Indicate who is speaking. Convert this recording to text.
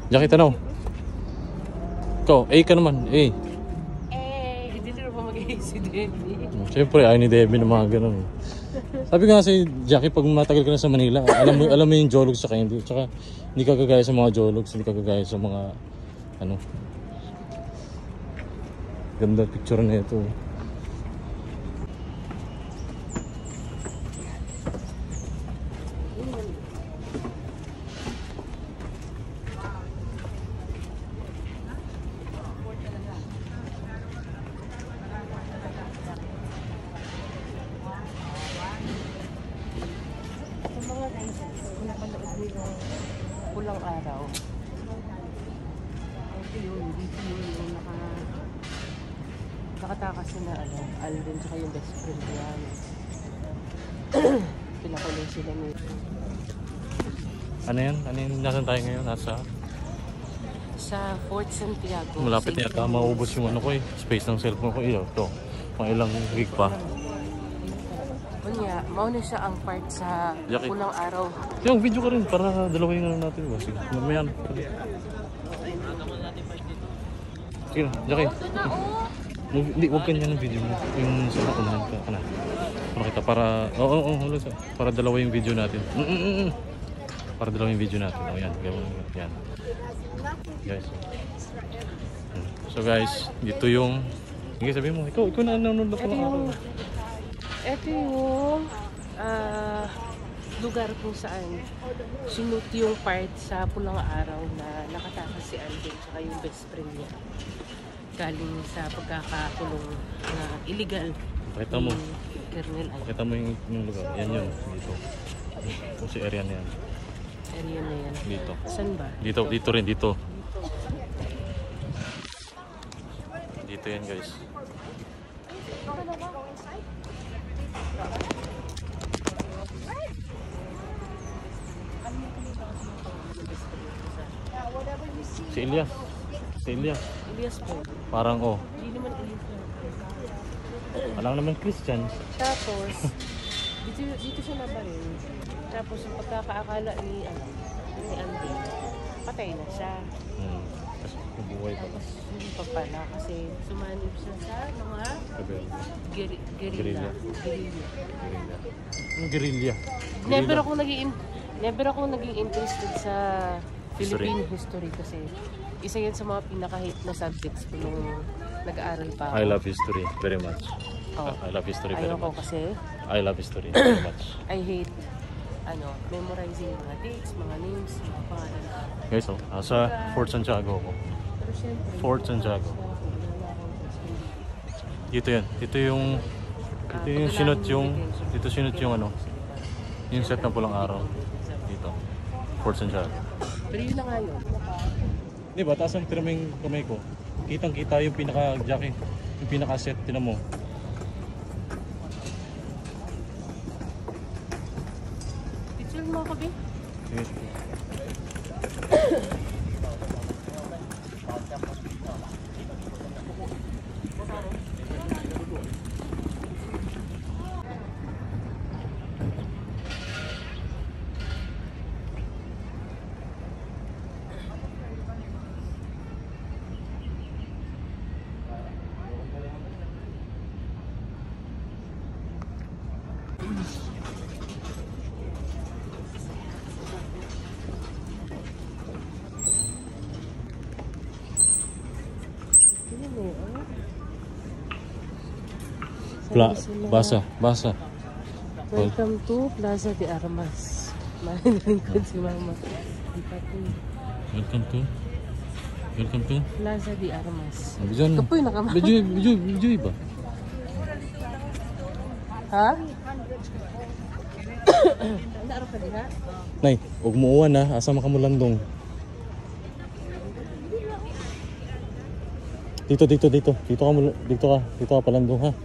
Speaker 1: Jackie, tanaw. Ikaw, A ka naman, A.
Speaker 2: Hindi na ba mag-A si Debbie?
Speaker 1: Siyempre, ayaw ni Debbie ng mga ganun. Sabi nga si Jackie, pag matagal ka na sa Manila, alam mo yung jologs sa hindi. Tsaka, hindi ka kagaya sa mga jologs, hindi ka kagaya sa mga, ano. Ganda picture na ito.
Speaker 2: Pulang araw. Ito yun, dito yung nakatakas na Alden tsaka yung best friend yan. Pinakulong sila nito.
Speaker 1: Ano yan? Ano yan? Nasaan tayo ngayon? Nasa?
Speaker 2: Sa Fort Santiago.
Speaker 1: Malapit na yata maubos yung ano ko eh. Space ng cellphone ko. Ito. Mga ilang week pa.
Speaker 2: Kunya, mauna siya ang part sa
Speaker 1: Jackie,
Speaker 2: pulang araw.
Speaker 1: yung video ka rin para dalawin na natin ba? Sige, mamaya. Sige na, Jackie. Hindi, huwag kanya ng video mo. Yung sa unahan ka. Ano? Makita para, para dalawa yung video natin. Para dalawa yung video natin. O yan, yan. Guys. So guys, dito yung, sige sabihin mo, ikaw na nanonood ako ng araw.
Speaker 2: Ito yung lugar kung saan sinut yung part sa pulang araw na nakatakas si Alden tsaka yung best friend niya. Galing sa pagkakakulong na illegal.
Speaker 1: Pakita mo.
Speaker 2: Kernel ay.
Speaker 1: Pakita mo yung lugar. Yan yun. Dito. Kung si area na yan.
Speaker 2: Area na yan.
Speaker 1: Dito.
Speaker 2: Saan ba?
Speaker 1: Dito rin. Dito. Dito yan guys. Si Elias. Si Elias.
Speaker 2: Elias po.
Speaker 1: Parang
Speaker 2: Hindi naman Elias.
Speaker 1: alam naman Christian.
Speaker 2: Tapos, dito siya nabaril. Tapos, yung pagkakaakala ni Alden, patay na siya.
Speaker 1: Kasi nabuhay pa.
Speaker 2: Tapos, hindi pa pala kasi sumanib siya sa mga
Speaker 1: Guerrilla.
Speaker 2: guerrilla.
Speaker 1: Yung guerrilla.
Speaker 2: Never ako naging interested sa Philippine history kasi isa yan sa mga pinaka-hate na subjects ko nung nag-aaral pa ako.
Speaker 1: I love history very much.
Speaker 2: Oh.
Speaker 1: I love history very
Speaker 2: Ayoko
Speaker 1: much.
Speaker 2: kasi
Speaker 1: I love history very much.
Speaker 2: I hate memorizing mga dates, mga names, mga pangalan.
Speaker 1: Guys, sa Fort Santiago ako.
Speaker 2: Pero syempre,
Speaker 1: Fort Santiago. Dito yan. Dito yung sinot yung ano. Yung set ng pulang araw. Dito. Fort Santiago.
Speaker 2: pero yun na nga yun.
Speaker 1: Di ba, taas ang tira mo yung kamay ko. Kitang-kita yung pinaka-jacket, yung pinaka-set, tinan mo.
Speaker 2: Picture mo ako, Be?
Speaker 1: Yes. Basa.
Speaker 2: Welcome to Plaza de Armas. Malingkod si Mama.
Speaker 1: Welcome to
Speaker 2: Plaza de Armas.
Speaker 1: Bijan.
Speaker 2: Kapoy na kama.
Speaker 1: Bijoy ba?
Speaker 2: Ha? Ano ka diha?
Speaker 1: Nay, huwag mo uwan ha. Asa makamulandong. Dito ka palandong ha.